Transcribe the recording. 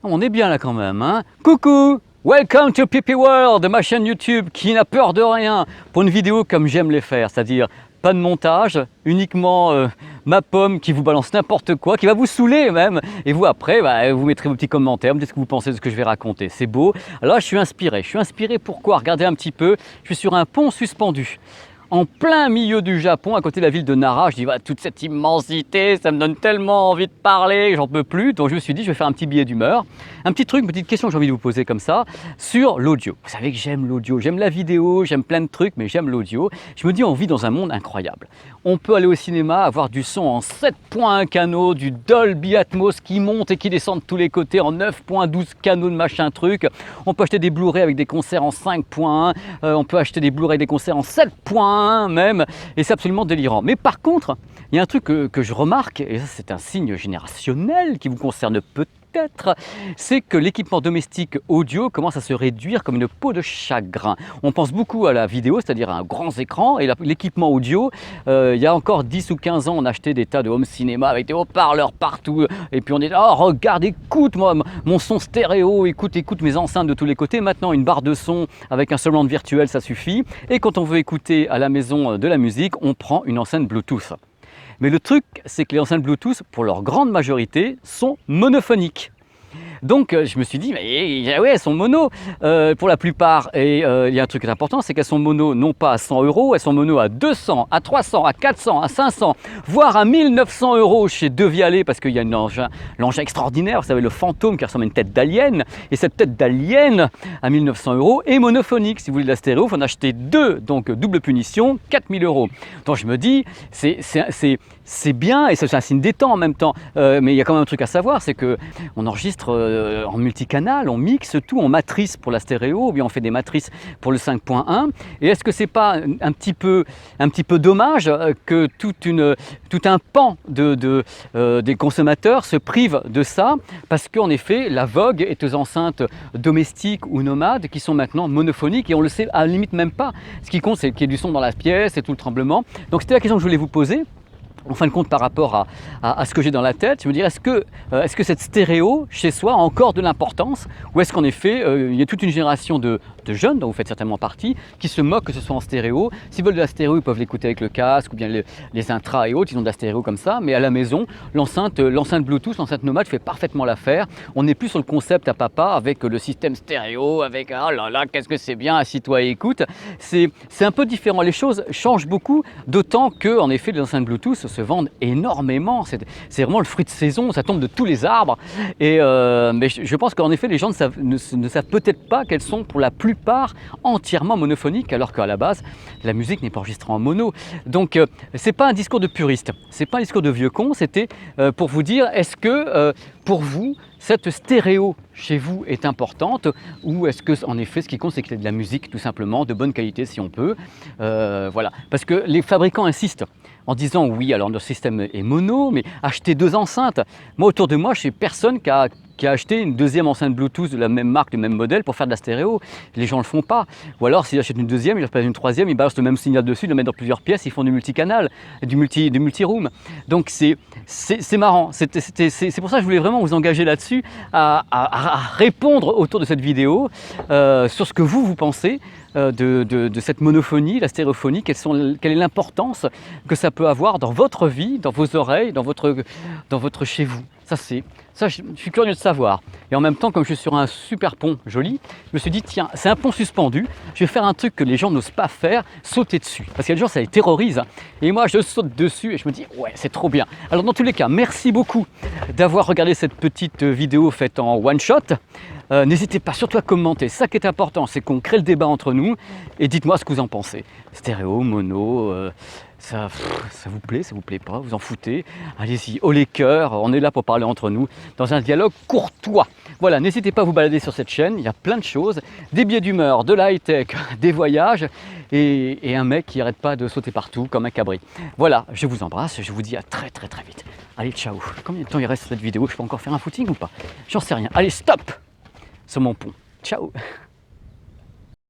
On est bien là quand même, hein. Coucou! Welcome to PP World, ma chaîne YouTube qui n'a peur de rien pour une vidéo comme j'aime les faire, c'est-à-dire pas de montage, uniquement ma pomme qui vous balance n'importe quoi, qui va vous saouler même. Et vous après, vous mettrez vos petits commentaires, me dites ce que vous pensez de ce que je vais raconter. C'est beau. Alors là, je suis inspiré. Je suis inspiré pourquoi? Regardez un petit peu. Je suis sur un pont suspendu. En plein milieu du Japon, à côté de la ville de Nara. Je dis, toute cette immensité, ça me donne tellement envie de parler, j'en peux plus. Donc je me suis dit, je vais faire un petit billet d'humeur. Un petit truc, une petite question que j'ai envie de vous poser comme ça, sur l'audio. Vous savez que j'aime l'audio, j'aime la vidéo, j'aime plein de trucs, mais j'aime l'audio. Je me dis, on vit dans un monde incroyable. On peut aller au cinéma, avoir du son en 7.1 canaux, du Dolby Atmos qui monte et qui descend de tous les côtés en 9.12 canaux de machin truc. On peut acheter des Blu-ray avec des concerts en 5.1, on peut acheter des Blu-ray avec des concerts en 7.1 même, et c'est absolument délirant. Mais par contre, il y a un truc que je remarque, et ça c'est un signe générationnel qui vous concerne peut-être, c'est que l'équipement domestique audio commence à se réduire comme une peau de chagrin. On pense beaucoup à la vidéo, c'est-à-dire à un grand écran, et l'équipement audio, il y a encore 10 ou 15 ans, on achetait des tas de home cinéma avec des haut-parleurs partout, et puis on dit, oh regarde, écoute moi, mon son stéréo, écoute mes enceintes de tous les côtés. Maintenant, une barre de son avec un surround virtuel, ça suffit. Et quand on veut écouter à la maison de la musique, on prend une enceinte Bluetooth. Mais le truc, c'est que les enceintes Bluetooth, pour leur grande majorité, sont monophoniques. Donc je me suis dit, mais ouais, elles sont mono pour la plupart. Et il y a un truc important, c'est qu'elles sont mono non pas à 100 €, elles sont mono à 200, à 300, à 400, à 500, voire à 1900 € chez Devialet, parce qu'il y a l'engin extraordinaire, vous savez, le fantôme qui ressemble à une tête d'alien. Et cette tête d'alien à 1900 € est monophonique. Si vous voulez de la stéréo, il faut en acheter deux, donc double punition, 4000 €. Donc je me dis, c'est bien et c'est un signe des temps en même temps. Mais il y a quand même un truc à savoir, c'est qu'on enregistre en multicanal, on mixe tout en matrice pour la stéréo, ou bien on fait des matrices pour le 5.1. Et est-ce que c'est pas un petit peu dommage que tout un pan des consommateurs se prive de ça, parce qu'en effet la vogue est aux enceintes domestiques ou nomades qui sont maintenant monophoniques, et on le sait à la limite même pas. Ce qui compte, c'est qu'il y ait du son dans la pièce et tout le tremblement. Donc c'était la question que je voulais vous poser. En fin de compte, par rapport à ce que j'ai dans la tête, je me dis, est-ce que cette stéréo chez soi a encore de l'importance, ou est-ce qu'en effet il y a toute une génération de jeunes, dont vous faites certainement partie, qui se moquent que ce soit en stéréo. S'ils veulent de la stéréo, ils peuvent l'écouter avec le casque ou bien les intras et autres, ils ont de la stéréo comme ça, mais à la maison, l'enceinte Bluetooth, l'enceinte nomade fait parfaitement l'affaire. On n'est plus sur le concept à papa avec le système stéréo, avec oh là là, qu'est-ce que c'est bien, assis-toi et écoute. C'est un peu différent, les choses changent beaucoup, d'autant que en effet les enceintes Bluetooth se vendent énormément. C'est vraiment le fruit de saison, ça tombe de tous les arbres. Et mais je pense qu'en effet les gens ne savent peut-être pas qu'elles sont pour la plupart entièrement monophoniques, alors qu'à la base la musique n'est pas enregistrée en mono. Donc c'est pas un discours de puriste, c'est pas un discours de vieux con, c'était pour vous dire, est-ce que pour vous cette stéréo chez vous est importante, ou est-ce que en effet ce qui compte c'est qu'il y ait de la musique tout simplement de bonne qualité si on peut, voilà, parce que les fabricants insistent en disant oui, alors notre système est mono, mais achetez deux enceintes. Moi autour de moi, je sais personne qui a acheté une deuxième enceinte Bluetooth de la même marque, du même modèle pour faire de la stéréo. Les gens le font pas. Ou alors s'ils achètent une deuxième, ils achètent une troisième, ils balancent le même signal dessus, ils le mettent dans plusieurs pièces, ils font du multicanal, du multi-room. Donc c'est marrant. C'est pour ça que je voulais vraiment vous engager là-dessus, à répondre autour de cette vidéo sur ce que vous pensez de cette monophonie, la stéréophonie, quelle est l'importance que ça peut avoir dans votre vie, dans vos oreilles, dans votre chez vous. Ça, je suis curieux de savoir. Et en même temps, comme je suis sur un super pont joli, je me suis dit, tiens, c'est un pont suspendu, je vais faire un truc que les gens n'osent pas faire, sauter dessus. Parce qu'il y a des gens, ça les terrorise. Et moi, je saute dessus et je me dis, ouais, c'est trop bien. Alors dans tous les cas, merci beaucoup d'avoir regardé cette petite vidéo faite en one shot. N'hésitez pas surtout à commenter, ça qui est important, c'est qu'on crée le débat entre nous, et dites-moi ce que vous en pensez. Stéréo, mono, ça vous plaît, ça vous plaît pas, vous en foutez, allez-y, haut les cœurs, on est là pour parler entre nous, dans un dialogue courtois. Voilà, n'hésitez pas à vous balader sur cette chaîne, il y a plein de choses, des billets d'humeur, de la high-tech, des voyages, et un mec qui n'arrête pas de sauter partout comme un cabri. Voilà, je vous embrasse, je vous dis à très vite. Allez, ciao. Combien de temps il reste cette vidéo? Je peux encore faire un footing ou pas? J'en sais rien. Allez, stop sur mon pont. Ciao.